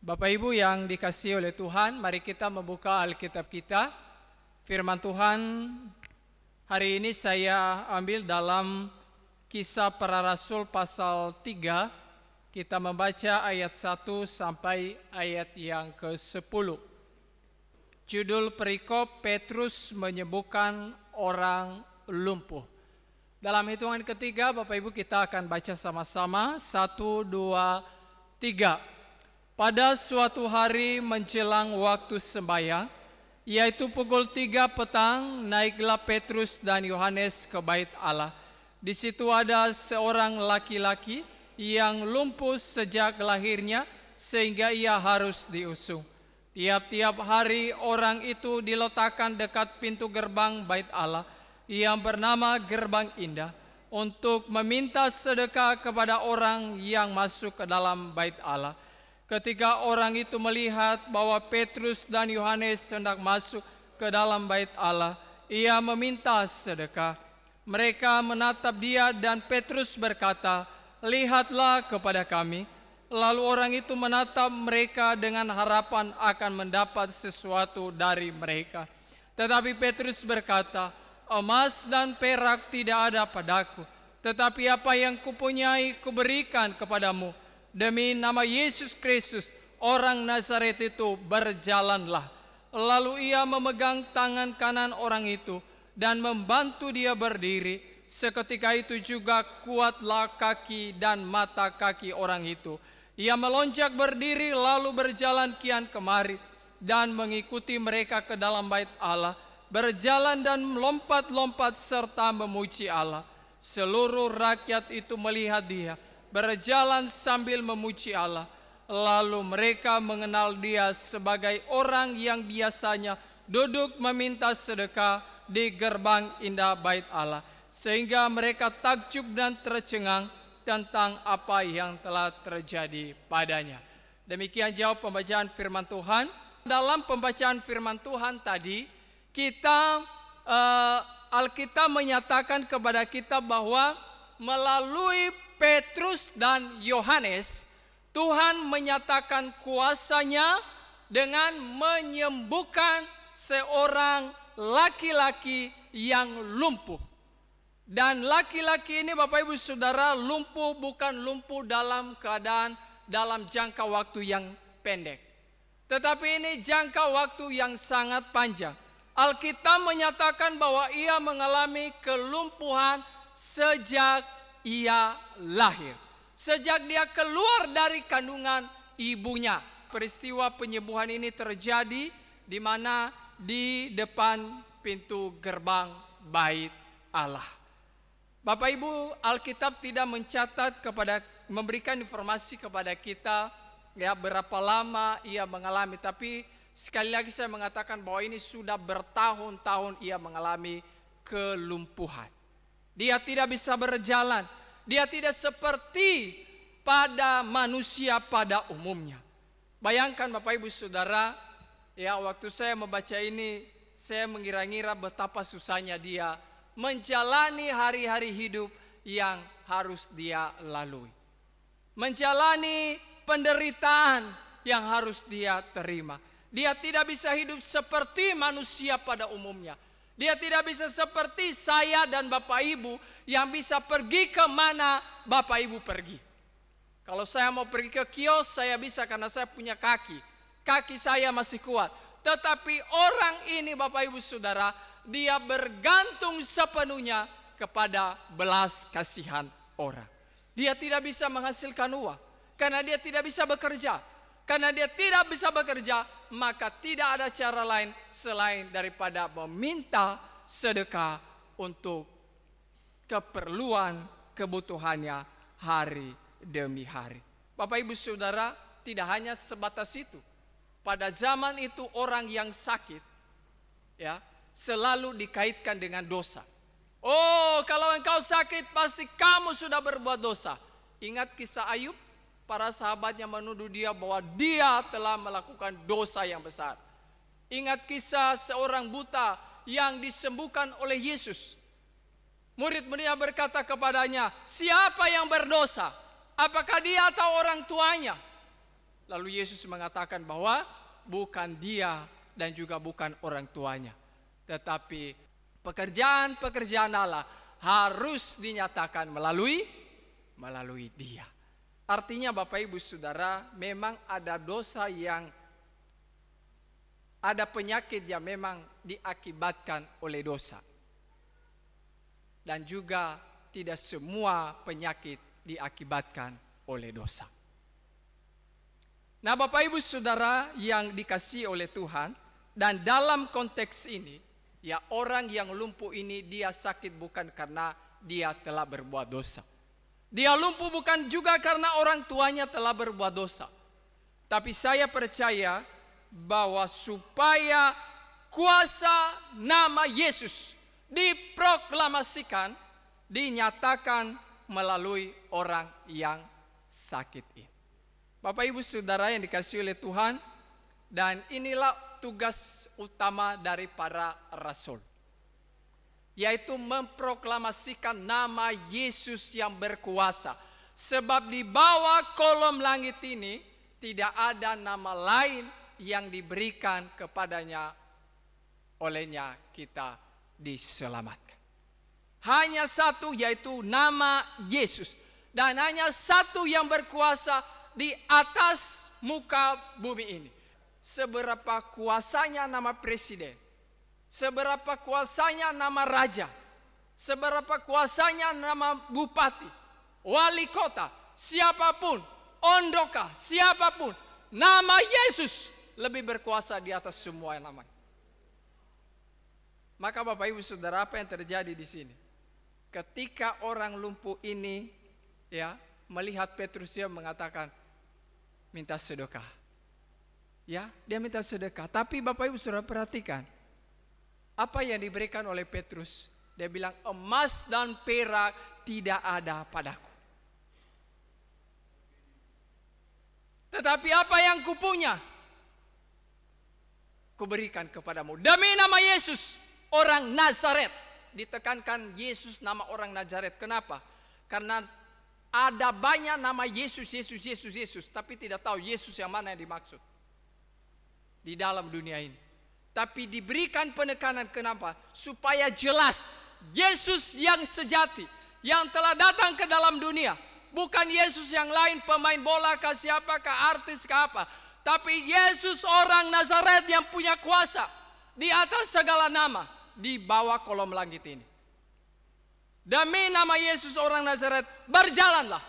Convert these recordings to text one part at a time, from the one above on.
Bapak Ibu yang dikasihi oleh Tuhan, mari kita membuka Alkitab kita. Firman Tuhan hari ini saya ambil dalam Kisah Para Rasul pasal 3. Kita membaca ayat 1 sampai ayat yang ke-10. Judul perikop, Petrus menyembuhkan orang lumpuh. Dalam hitungan ketiga, Bapak Ibu, kita akan baca sama-sama. 1, 2, 3. Pada suatu hari menjelang waktu sembahyang, yaitu pukul 3 petang, naiklah Petrus dan Yohanes ke bait Allah. Di situ ada seorang laki-laki yang lumpuh sejak lahirnya, sehingga ia harus diusung. Tiap-tiap hari orang itu diletakkan dekat pintu gerbang bait Allah, yang bernama Gerbang Indah, untuk meminta sedekah kepada orang yang masuk ke dalam bait Allah. Ketika orang itu melihat bahwa Petrus dan Yohanes hendak masuk ke dalam bait Allah, ia meminta sedekah. Mereka menatap dia dan Petrus berkata, "Lihatlah kepada kami." Lalu orang itu menatap mereka dengan harapan akan mendapat sesuatu dari mereka. Tetapi Petrus berkata, "Emas dan perak tidak ada padaku, tetapi apa yang kupunyai kuberikan kepadamu. Demi nama Yesus Kristus, orang Nazaret itu, berjalanlah." Lalu ia memegang tangan kanan orang itu dan membantu dia berdiri. Seketika itu juga kuatlah kaki dan mata kaki orang itu. Ia melonjak berdiri lalu berjalan kian kemari dan mengikuti mereka ke dalam bait Allah, berjalan dan melompat-lompat serta memuji Allah. Seluruh rakyat itu melihat dia berjalan sambil memuji Allah. Lalu mereka mengenal dia sebagai orang yang biasanya duduk meminta sedekah di gerbang indah bait Allah, sehingga mereka takjub dan tercengang tentang apa yang telah terjadi padanya. Demikian jawab pembacaan firman Tuhan. Dalam pembacaan firman Tuhan tadi, Alkitab menyatakan kepada kita bahwa melalui Petrus dan Yohanes, Tuhan menyatakan kuasanya dengan menyembuhkan seorang laki-laki yang lumpuh. Dan laki-laki ini, Bapak Ibu Saudara, lumpuh bukan lumpuh dalam keadaan dalam jangka waktu yang pendek, tetapi ini jangka waktu yang sangat panjang. Alkitab menyatakan bahwa ia mengalami kelumpuhan sejak ia lahir, sejak dia keluar dari kandungan ibunya. Peristiwa penyembuhan ini terjadi di mana? Di depan pintu gerbang bait Allah. Bapak Ibu, Alkitab tidak memberikan informasi kepada kita ya berapa lama ia mengalami, tapi sekali lagi saya mengatakan bahwa ini sudah bertahun-tahun ia mengalami kelumpuhan. Dia tidak bisa berjalan. Dia tidak seperti pada manusia pada umumnya. Bayangkan Bapak Ibu Saudara, ya waktu saya membaca ini, saya mengira-ngira betapa susahnya dia menjalani hari-hari hidup yang harus dia lalui. Menjalani penderitaan yang harus dia terima. Dia tidak bisa hidup seperti manusia pada umumnya. Dia tidak bisa seperti saya dan Bapak Ibu yang bisa pergi kemana Bapak Ibu pergi. Kalau saya mau pergi ke kios, saya bisa karena saya punya kaki. Kaki saya masih kuat. Tetapi orang ini Bapak Ibu Saudara, dia bergantung sepenuhnya kepada belas kasihan orang. Dia tidak bisa menghasilkan uang karena dia tidak bisa bekerja. Karena dia tidak bisa bekerja, maka tidak ada cara lain selain daripada meminta sedekah untuk keperluan kebutuhannya hari demi hari. Bapak Ibu Saudara, tidak hanya sebatas itu. Pada zaman itu orang yang sakit ya selalu dikaitkan dengan dosa. Oh, kalau engkau sakit pasti kamu sudah berbuat dosa. Ingat kisah Ayub? Para sahabatnya menuduh dia bahwa dia telah melakukan dosa yang besar. Ingat kisah seorang buta yang disembuhkan oleh Yesus. Murid-muridnya berkata kepadanya, "Siapa yang berdosa? Apakah dia atau orang tuanya?" Lalu Yesus mengatakan bahwa bukan dia dan juga bukan orang tuanya, tetapi pekerjaan-pekerjaan Allah harus dinyatakan melalui dia. Artinya Bapak Ibu Saudara, memang ada dosa yang ada penyakit yang memang diakibatkan oleh dosa. Dan juga tidak semua penyakit diakibatkan oleh dosa. Nah Bapak Ibu Saudara yang dikasihi oleh Tuhan, dan dalam konteks ini, ya orang yang lumpuh ini dia sakit bukan karena dia telah berbuat dosa. Dia lumpuh bukan juga karena orang tuanya telah berbuat dosa. Tapi saya percaya bahwa supaya kuasa nama Yesus diproklamasikan, dinyatakan melalui orang yang sakit ini. Bapak Ibu Saudara yang dikasihi oleh Tuhan, dan inilah tugas utama dari para rasul, yaitu memproklamasikan nama Yesus yang berkuasa. Sebab di bawah kolom langit ini tidak ada nama lain yang diberikan kepadanya, olehnya kita diselamatkan. Hanya satu, yaitu nama Yesus. Dan hanya satu yang berkuasa di atas muka bumi ini. Seberapa kuasanya nama presiden, seberapa kuasanya nama raja, seberapa kuasanya nama bupati, wali kota, siapapun, ondoka, siapapun, nama Yesus lebih berkuasa di atas semua nama. Maka Bapak Ibu Saudara, apa yang terjadi di sini? Ketika orang lumpuh ini ya melihat Petrus, dia mengatakan minta sedekah. Ya, dia minta sedekah. Tapi Bapak Ibu Saudara perhatikan apa yang diberikan oleh Petrus. Dia bilang, emas dan perak tidak ada padaku, tetapi apa yang kupunya kuberikan kepadamu. Demi nama Yesus orang Nazaret. Ditekankan Yesus nama orang Nazaret. Kenapa? Karena ada banyak nama Yesus, tapi tidak tahu Yesus yang mana yang dimaksud di dalam dunia ini. Tapi diberikan penekanan, kenapa? Supaya jelas Yesus yang sejati, yang telah datang ke dalam dunia. Bukan Yesus yang lain, pemain bola kah, siapa kah, artis kah apa. Tapi Yesus orang Nazaret yang punya kuasa di atas segala nama, di bawah kolom langit ini. Demi nama Yesus orang Nazaret, berjalanlah.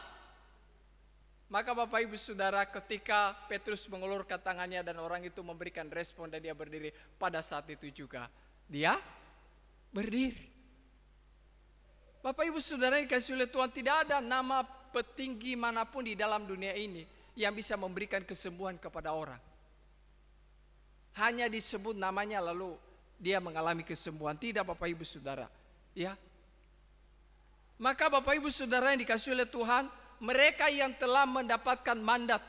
Maka Bapak Ibu Saudara, ketika Petrus mengulurkan tangannya dan orang itu memberikan respon dan dia berdiri, pada saat itu juga dia berdiri. Bapak Ibu Saudara yang dikasihi oleh Tuhan, tidak ada nama petinggi manapun di dalam dunia ini yang bisa memberikan kesembuhan kepada orang. Hanya disebut namanya lalu dia mengalami kesembuhan. Tidak Bapak Ibu Saudara, ya. Maka Bapak Ibu Saudara yang dikasihi oleh Tuhan, mereka yang telah mendapatkan mandat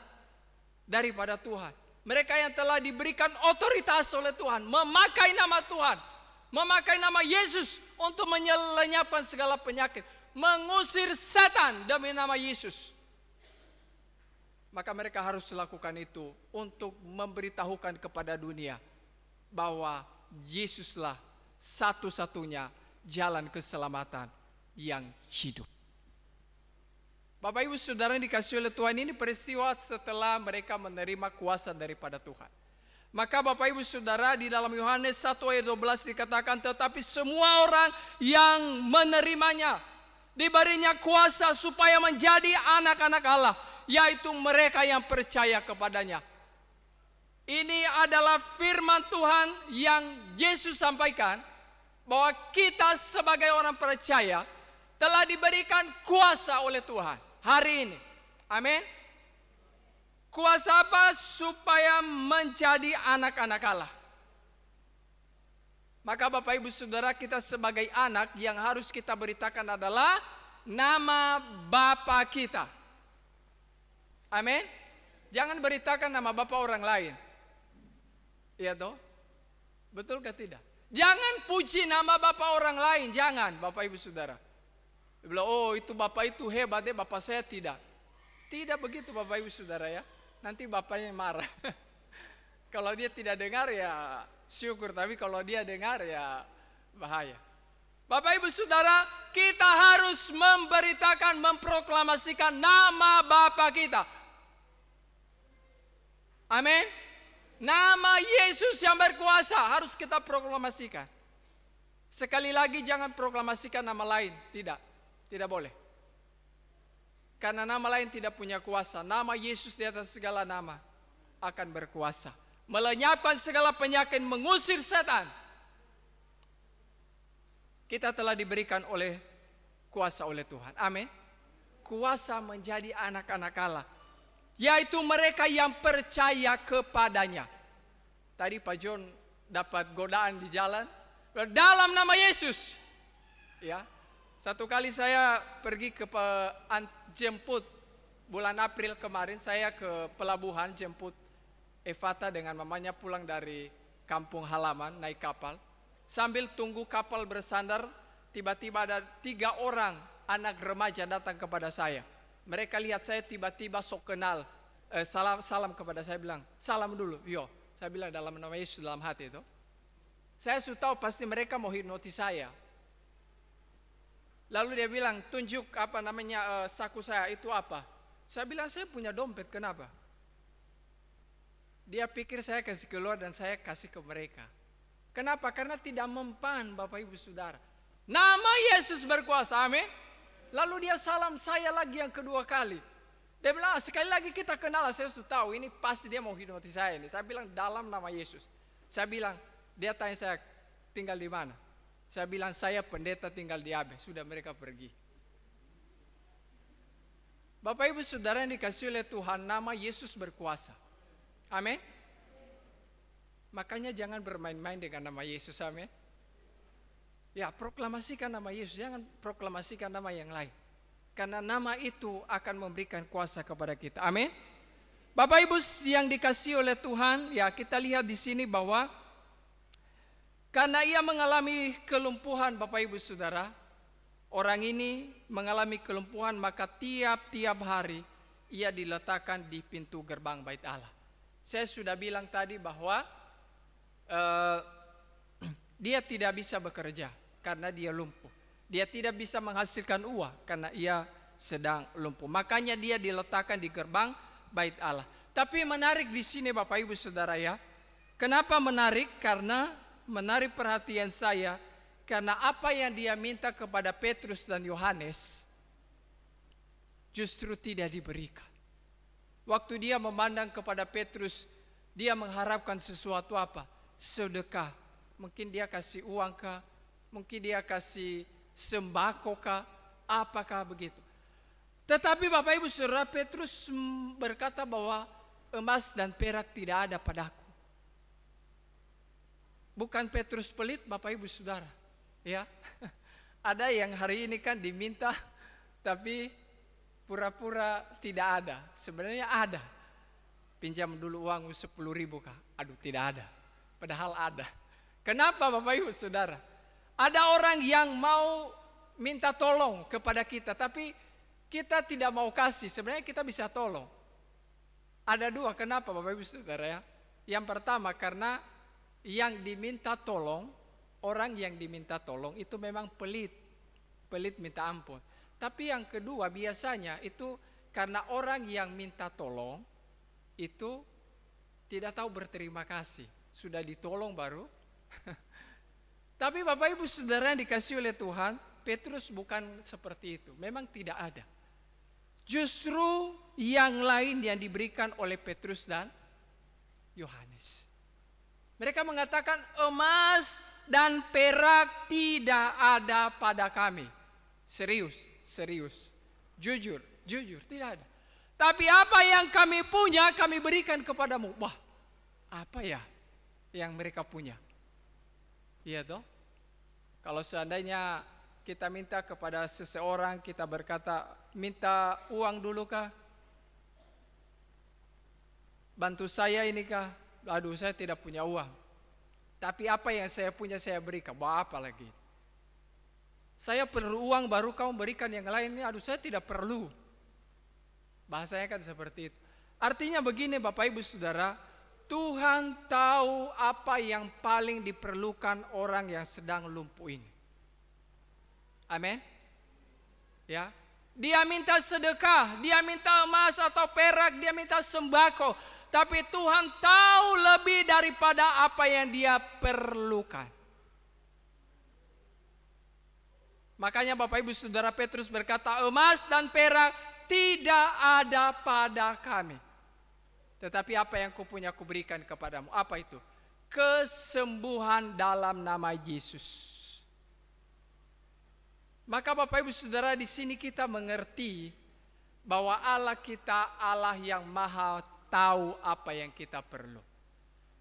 daripada Tuhan, mereka yang telah diberikan otoritas oleh Tuhan, memakai nama Tuhan, memakai nama Yesus untuk menyelenyapkan segala penyakit, mengusir setan demi nama Yesus. Maka mereka harus lakukan itu untuk memberitahukan kepada dunia bahwa Yesuslah satu-satunya jalan keselamatan yang hidup. Bapak Ibu Saudara yang dikasihi oleh Tuhan, ini peristiwa setelah mereka menerima kuasa daripada Tuhan. Maka Bapak Ibu Saudara, di dalam Yohanes 1 ayat 12 dikatakan, tetapi semua orang yang menerimanya diberinya kuasa supaya menjadi anak-anak Allah, yaitu mereka yang percaya kepadanya. Ini adalah firman Tuhan yang Yesus sampaikan, bahwa kita sebagai orang percaya telah diberikan kuasa oleh Tuhan hari ini. Amin. Kuasa apa? Supaya menjadi anak-anak Allah. Maka Bapak Ibu Saudara, kita sebagai anak yang harus kita beritakan adalah nama Bapa kita. Amin. Jangan beritakan nama Bapa orang lain. Iya toh? Betul kah tidak? Jangan puji nama Bapa orang lain. Jangan Bapak Ibu Saudara. Dia bilang, oh itu Bapak itu hebat deh, Bapak saya tidak. Tidak begitu Bapak Ibu Saudara ya. nanti bapaknya marah. Kalau dia tidak dengar ya syukur, tapi kalau dia dengar ya bahaya. Bapak Ibu Saudara, kita harus memberitakan, memproklamasikan nama Bapa kita. Amin. Nama Yesus yang berkuasa harus kita proklamasikan. Sekali lagi jangan proklamasikan nama lain. Tidak boleh. Karena nama lain tidak punya kuasa. Nama Yesus di atas segala nama akan berkuasa. Melenyapkan segala penyakit, mengusir setan. Kita telah diberikan kuasa oleh Tuhan. Amin. Kuasa menjadi anak-anak Allah. Yaitu mereka yang percaya kepadanya. Tadi Pak John dapat godaan di jalan. Dalam nama Yesus. Ya. Satu kali saya pergi ke jemput bulan April kemarin. Saya ke pelabuhan jemput Evata dengan mamanya pulang dari kampung halaman naik kapal. Sambil tunggu kapal bersandar, tiba-tiba ada 3 orang anak remaja datang kepada saya. Mereka lihat saya tiba-tiba sok kenal. Salam kepada saya, bilang, salam dulu. Yo, saya bilang dalam nama Yesus dalam hati itu. Saya sudah tahu pasti mereka mau hipnotis saya. Lalu dia bilang, tunjuk saku saya, itu apa? Saya bilang, saya punya dompet, kenapa? Dia pikir saya kasih keluar dan saya kasih ke mereka. Kenapa? Karena tidak mempan Bapak Ibu Saudara. Nama Yesus berkuasa, amin. Lalu dia salam saya lagi yang kedua kali. Dia bilang, sekali lagi kita kenal, saya sudah tahu ini pasti dia mau hipnotis saya ini. Saya bilang dalam nama Yesus. Saya bilang, dia tanya saya tinggal di mana. Saya bilang saya pendeta tinggal di Abe. Sudah mereka pergi. Bapak Ibu Saudara yang dikasih oleh Tuhan, nama Yesus berkuasa. Amin. Makanya jangan bermain-main dengan nama Yesus, amin. Ya, proklamasikan nama Yesus, jangan proklamasikan nama yang lain. Karena nama itu akan memberikan kuasa kepada kita. Amin. Bapak Ibu yang dikasihi oleh Tuhan, ya kita lihat di sini bahwa karena ia mengalami kelumpuhan, Bapak Ibu Saudara, orang ini mengalami kelumpuhan, maka tiap-tiap hari ia diletakkan di pintu gerbang Bait Allah. Saya sudah bilang tadi bahwa dia tidak bisa bekerja karena dia lumpuh. Dia tidak bisa menghasilkan uang karena ia sedang lumpuh. Makanya dia diletakkan di gerbang Bait Allah. Tapi menarik di sini Bapak Ibu Saudara ya. Kenapa menarik? Karena menarik perhatian saya karena apa yang dia minta kepada Petrus dan Yohanes justru tidak diberikan. Waktu dia memandang kepada Petrus, dia mengharapkan sesuatu apa? Sedekah. Mungkin dia kasih uang kah? Mungkin dia kasih sembako kah? Apakah begitu? Tetapi Bapak Ibu Saudara, Petrus berkata bahwa emas dan perak tidak ada padaku. Bukan Petrus pelit Bapak Ibu Saudara. Ya. Ada yang hari ini kan diminta tapi pura-pura tidak ada. Sebenarnya ada. Pinjam dulu uang 10.000 kah? Aduh, tidak ada. Padahal ada. Kenapa Bapak Ibu Saudara? Ada orang yang mau minta tolong kepada kita, tapi kita tidak mau kasih. Sebenarnya kita bisa tolong. Ada 2, kenapa Bapak Ibu Saudara ya? Yang pertama karena yang diminta tolong, orang yang diminta tolong itu memang pelit minta ampun. Tapi yang kedua biasanya itu karena orang yang minta tolong itu tidak tahu berterima kasih. Sudah ditolong baru. Tapi Bapak Ibu Saudara yang dikasih oleh Tuhan, Petrus bukan seperti itu. Memang tidak ada. Justru yang lain yang diberikan oleh Petrus dan Yohanes. Mereka mengatakan emas dan perak tidak ada pada kami. Serius. Jujur, tidak ada. Tapi apa yang kami punya kami berikan kepadamu. Wah, apa ya yang mereka punya? Iya toh? Kalau seandainya kita minta kepada seseorang, kita berkata, minta uang dulu kah? Bantu saya ini kah? Aduh, saya tidak punya uang. Tapi apa yang saya punya saya berikan. Wah, apa lagi? Saya perlu uang baru kamu berikan yang lainnya. Aduh, saya tidak perlu. Bahasanya kan seperti itu. Artinya begini Bapak Ibu Saudara, Tuhan tahu apa yang paling diperlukan orang yang sedang lumpuh ini. Amin. Ya. Dia minta sedekah, dia minta emas atau perak, dia minta sembako. Tapi Tuhan tahu lebih daripada apa yang dia perlukan. Makanya Bapak Ibu Saudara, Petrus berkata, emas dan perak tidak ada pada kami. Tetapi apa yang kupunya kuberikan kepadamu. Apa itu? Kesembuhan dalam nama Yesus. Maka Bapak Ibu Saudara, di sini kita mengerti bahwa Allah kita Allah yang maha tahu apa yang kita perlu.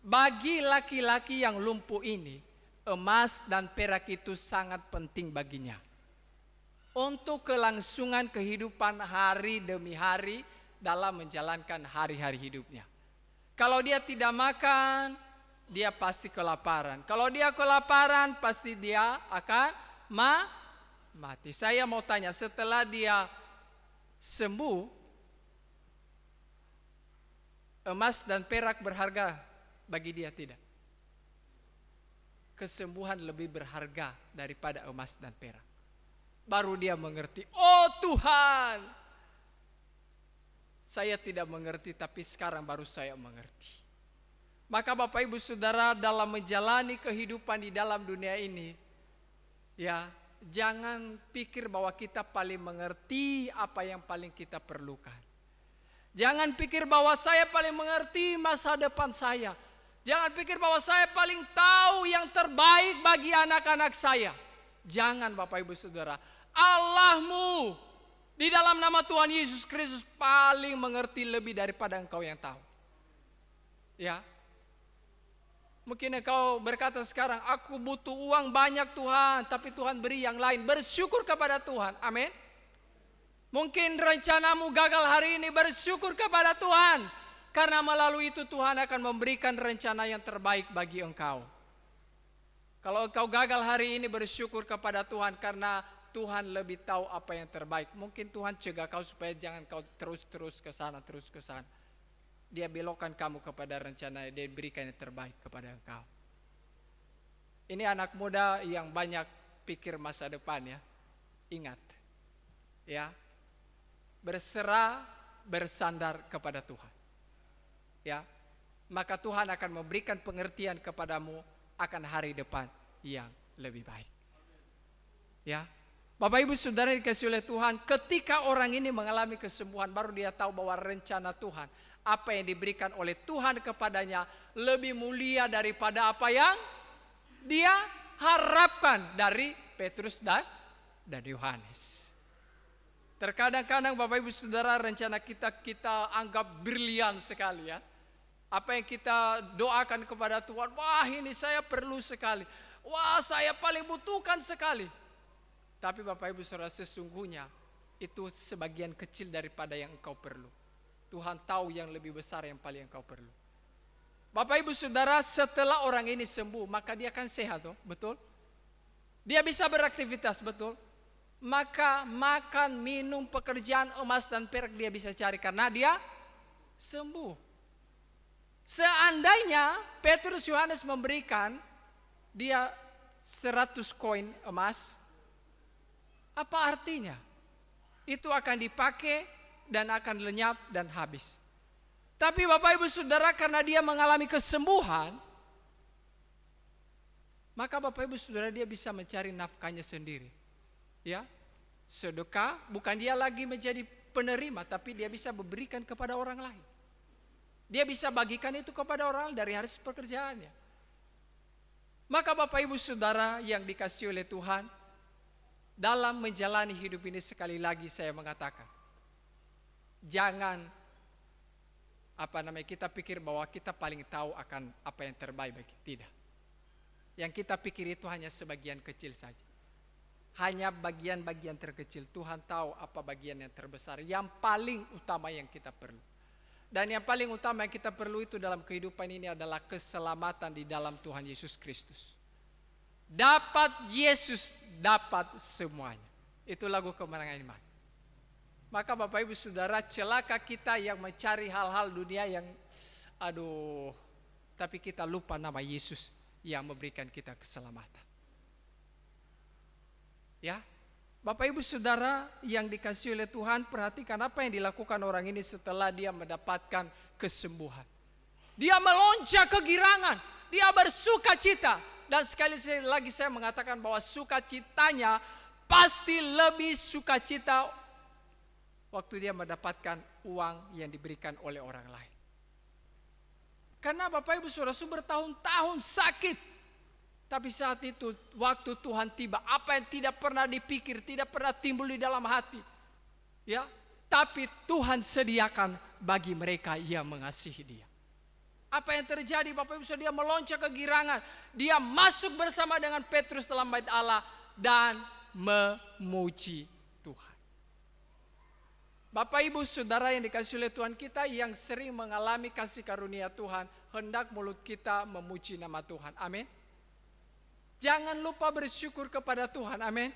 Bagi laki-laki yang lumpuh ini, emas dan perak itu sangat penting baginya. Untuk kelangsungan kehidupan hari demi hari dalam menjalankan hari-hari hidupnya. Kalau dia tidak makan, dia pasti kelaparan. Kalau dia kelaparan, pasti dia akan mati. Saya mau tanya, setelah dia sembuh, emas dan perak berharga bagi dia tidak? Kesembuhan lebih berharga daripada emas dan perak. Baru dia mengerti, oh Tuhan, saya tidak mengerti, tapi sekarang baru saya mengerti. Maka Bapak Ibu Saudara, dalam menjalani kehidupan di dalam dunia ini, ya, jangan pikir bahwa kita paling mengerti apa yang paling kita perlukan. Jangan pikir bahwa saya paling mengerti masa depan saya. Jangan pikir bahwa saya paling tahu yang terbaik bagi anak-anak saya. Jangan Bapak Ibu Saudara. Allahmu di dalam nama Tuhan Yesus Kristus paling mengerti lebih daripada engkau yang tahu. Ya. Mungkin engkau berkata sekarang, aku butuh uang banyak Tuhan, tapi Tuhan beri yang lain. Bersyukur kepada Tuhan. Amin. Mungkin rencanamu gagal hari ini, bersyukur kepada Tuhan. Karena melalui itu Tuhan akan memberikan rencana yang terbaik bagi engkau. Kalau engkau gagal hari ini, bersyukur kepada Tuhan karena Tuhan lebih tahu apa yang terbaik. Mungkin Tuhan cegah kau supaya jangan kau terus ke sana. Dia belokkan kamu kepada rencana, dia berikan yang terbaik kepada engkau. Ini anak muda yang banyak pikir masa depan ya. Ingat. Ya. Berserah, bersandar kepada Tuhan. Ya. Maka Tuhan akan memberikan pengertian kepadamu akan hari depan yang lebih baik. Ya. Bapak Ibu Saudara dikasih oleh Tuhan, ketika orang ini mengalami kesembuhan, baru dia tahu bahwa rencana Tuhan, apa yang diberikan oleh Tuhan kepadanya lebih mulia daripada apa yang dia harapkan dari Petrus dan Yohanes. Terkadang-kadang Bapak Ibu Saudara, rencana kita anggap brilian sekali ya. Apa yang kita doakan kepada Tuhan, wah ini saya perlu sekali. Wah saya paling butuhkan sekali. Tapi Bapak Ibu Saudara, sesungguhnya itu sebagian kecil daripada yang engkau perlu. Tuhan tahu yang lebih besar yang paling engkau perlu. Bapak Ibu Saudara, setelah orang ini sembuh, maka dia akan sehat, betul? Dia bisa beraktivitas, betul? Maka makan, minum, pekerjaan, emas dan perak dia bisa cari karena dia sembuh. Seandainya Petrus Yohanes memberikan dia 100 koin emas, apa artinya? Itu akan dipakai dan akan lenyap dan habis. Tapi Bapak Ibu Saudara, karena dia mengalami kesembuhan, maka Bapak Ibu Saudara dia bisa mencari nafkahnya sendiri. Ya, sedekah bukan dia lagi menjadi penerima, tapi dia bisa memberikan kepada orang lain. Dia bisa bagikan itu kepada orang lain dari hasil pekerjaannya. Maka Bapak Ibu Saudara yang dikasihi oleh Tuhan, dalam menjalani hidup ini sekali lagi saya mengatakan, jangan kita pikir bahwa kita paling tahu akan apa yang terbaik bagi kita. Yang kita pikir itu hanya sebagian kecil saja. Hanya bagian-bagian terkecil. Tuhan tahu apa bagian yang terbesar, yang paling utama yang kita perlu. Dan yang paling utama yang kita perlu itu dalam kehidupan ini adalah keselamatan di dalam Tuhan Yesus Kristus. Dapat Yesus, dapat semuanya. Itu lagu kemenangan iman. Maka Bapak Ibu Saudara, celaka kita yang mencari hal-hal dunia yang tapi kita lupa nama Yesus yang memberikan kita keselamatan. Ya, Bapak Ibu Saudara yang dikasihi oleh Tuhan, perhatikan apa yang dilakukan orang ini setelah dia mendapatkan kesembuhan. Dia melonjak kegirangan, dia bersuka cita. Dan sekali lagi saya mengatakan bahwa sukacitanya pasti lebih sukacita waktu dia mendapatkan uang yang diberikan oleh orang lain. Karena Bapak Ibu Saudara bertahun-tahun sakit. Tapi saat itu waktu Tuhan tiba, apa yang tidak pernah dipikir, tidak pernah timbul di dalam hati. Ya, tapi Tuhan sediakan bagi mereka yang mengasihi dia. Apa yang terjadi Bapak Ibu Saudara? Dia melonjak kegirangan. Dia masuk bersama dengan Petrus dalam bait Allah dan memuji Tuhan. Bapak Ibu Saudara yang dikasihi oleh Tuhan, kita yang sering mengalami kasih karunia Tuhan, hendak mulut kita memuji nama Tuhan. Amin. Jangan lupa bersyukur kepada Tuhan. Amin.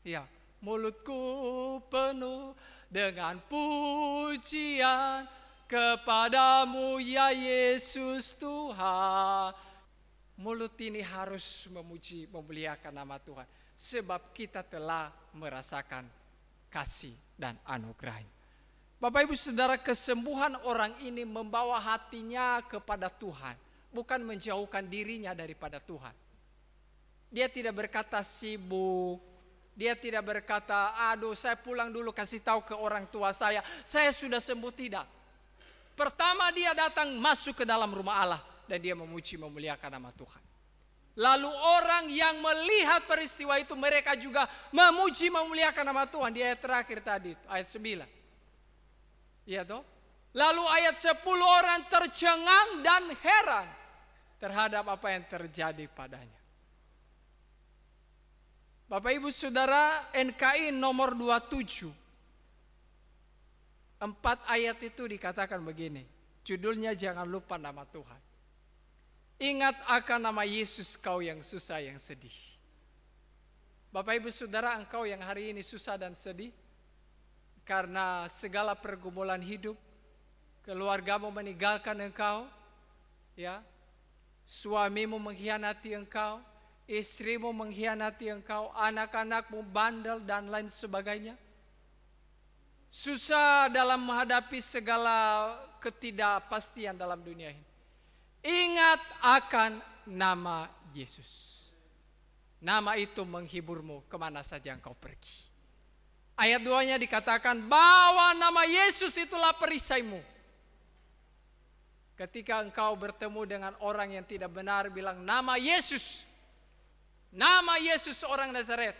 Ya, mulutku penuh dengan pujian kepadamu ya Yesus Tuhan. Mulut ini harus memuji, memuliakan nama Tuhan. Sebab kita telah merasakan kasih dan anugerah. Bapak Ibu Saudara, kesembuhan orang ini membawa hatinya kepada Tuhan, bukan menjauhkan dirinya daripada Tuhan. Dia tidak berkata sibuk, dia tidak berkata, aduh saya pulang dulu kasih tahu ke orang tua saya sudah sembuh, tidak. Pertama dia datang masuk ke dalam rumah Allah dan dia memuji memuliakan nama Tuhan. Lalu orang yang melihat peristiwa itu, mereka juga memuji memuliakan nama Tuhan. Di ayat terakhir tadi, ayat 9. Iya toh? Lalu ayat 10, orang tercengang dan heran terhadap apa yang terjadi padanya. Bapak Ibu Saudara, NKI nomor 27. 4 ayat itu dikatakan begini. Judulnya jangan lupa nama Tuhan. Ingat akan nama Yesus kau yang susah yang sedih. Bapak Ibu Saudara, engkau yang hari ini susah dan sedih karena segala pergumulan hidup, keluargamu meninggalkan engkau, ya, suamimu mengkhianati engkau, istrimu mengkhianati engkau, anak-anakmu bandel dan lain sebagainya. Susah dalam menghadapi segala ketidakpastian dalam dunia ini. Ingat akan nama Yesus. Nama itu menghiburmu kemana saja engkau pergi. Ayat 2-nya dikatakan, bawa nama Yesus itulah perisaimu. Ketika engkau bertemu dengan orang yang tidak benar, bilang nama Yesus. Nama Yesus orang Nazaret.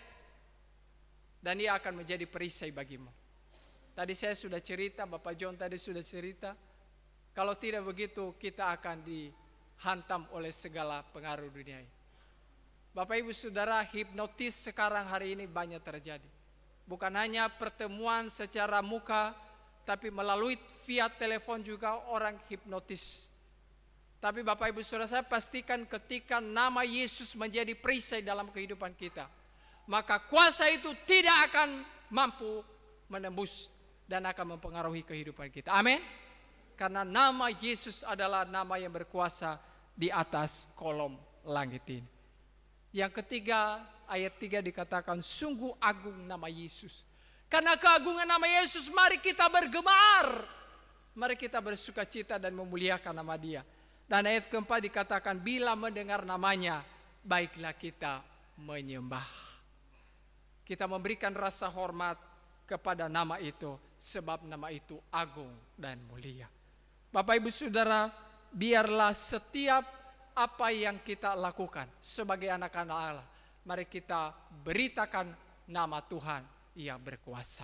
Dan dia akan menjadi perisai bagimu. Tadi saya sudah cerita, Bapak John tadi sudah cerita. Kalau tidak begitu kita akan dihantam oleh segala pengaruh dunia ini. Bapak Ibu Saudara, hipnotis sekarang hari ini banyak terjadi. Bukan hanya pertemuan secara muka, tapi melalui via telepon juga orang hipnotis. Tapi Bapak Ibu Saudara, saya pastikan ketika nama Yesus menjadi perisai dalam kehidupan kita, maka kuasa itu tidak akan mampu menembus dan akan mempengaruhi kehidupan kita. Amin. Karena nama Yesus adalah nama yang berkuasa di atas kolom langit ini. Yang ketiga, ayat 3 dikatakan, sungguh agung nama Yesus. Karena keagungan nama Yesus, mari kita bergemar. Mari kita bersuka cita dan memuliakan nama Dia. Dan ayat keempat dikatakan, bila mendengar namanya, baiklah kita menyembah. Kita memberikan rasa hormat kepada nama itu, sebab nama itu agung dan mulia. Bapak Ibu Saudara, biarlah setiap apa yang kita lakukan sebagai anak-anak Allah, mari kita beritakan nama Tuhan yang berkuasa.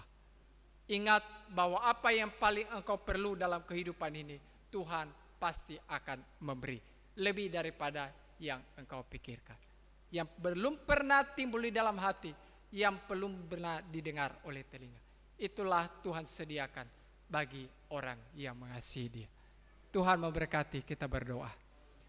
Ingat bahwa apa yang paling engkau perlu dalam kehidupan ini, Tuhan pasti akan memberi lebih daripada yang engkau pikirkan. Yang belum pernah timbul di dalam hati, yang belum pernah didengar oleh telinga. Itulah Tuhan sediakan bagi orang yang mengasihi Dia. Tuhan memberkati, kita berdoa.